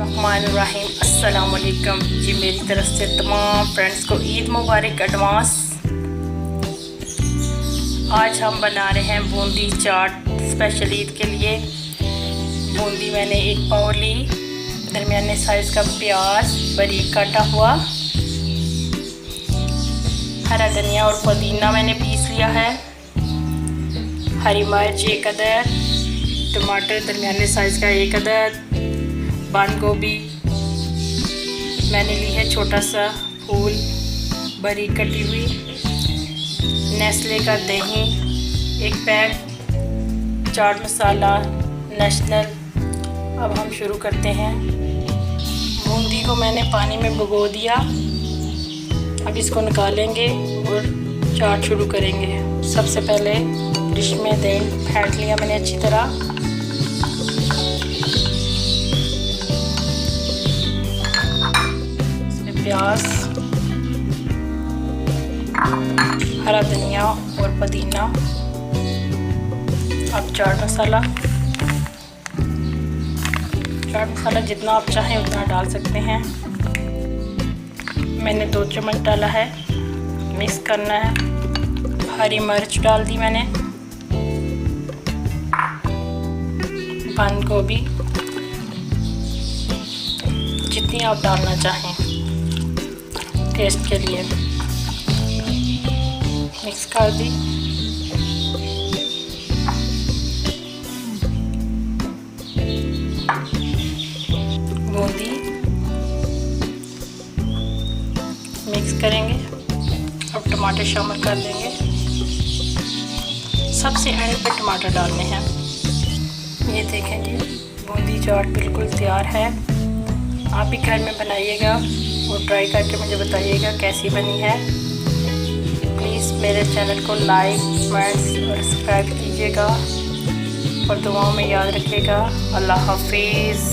बिस्मिल्लाहिर्रहमानिर्रहीम। अस्सलाम वालेकुम जी, मेरी तरफ से तमाम फ्रेंड्स को ईद मुबारक एडवांस। आज हम बना रहे हैं बूंदी चाट स्पेशल ईद के लिए। बूंदी मैंने 1 पाव ली, दरमियाने साइज़ का प्याज बारीक काटा हुआ, हरा धनिया और पुदीना मैंने पीस लिया है, हरी मिर्च 1 अदद, टमाटर दरमियाने साइज़ का 1 अदद, बंद गोभी मैंने ली है छोटा सा फूल बारीक कटी हुई, नेस्ले का दही 1 पैक, चाट मसाला नेशनल। अब हम शुरू करते हैं। बूंदी को मैंने पानी में भिगो दिया, अब इसको निकालेंगे और चाट शुरू करेंगे। सबसे पहले डिश में दही फेंट लिया मैंने अच्छी तरह। प्याज, हरा धनिया और पुदीना, अब चाट मसाला जितना आप चाहें उतना डाल सकते हैं। मैंने 2 चम्मच डाला है, मिक्स करना है। हरी मिर्च डाल दी मैंने, बंद गोभी जितनी आप डालना चाहें टेस्ट के लिए, मिक्स कर दी। बूंदी मिक्स करेंगे। अब टमाटर शामिल कर देंगे, सबसे एंड पे टमाटर डालने हैं। ये देखें जी, बूंदी चाट बिल्कुल तैयार है। आप भी घर में बनाइएगा और ट्राई करके मुझे बताइएगा कैसी बनी है। प्लीज़ मेरे चैनल को लाइक, कमेंट्स और सब्सक्राइब कीजिएगा और दुआओं में याद रखिएगा। अल्लाह हाफिज़।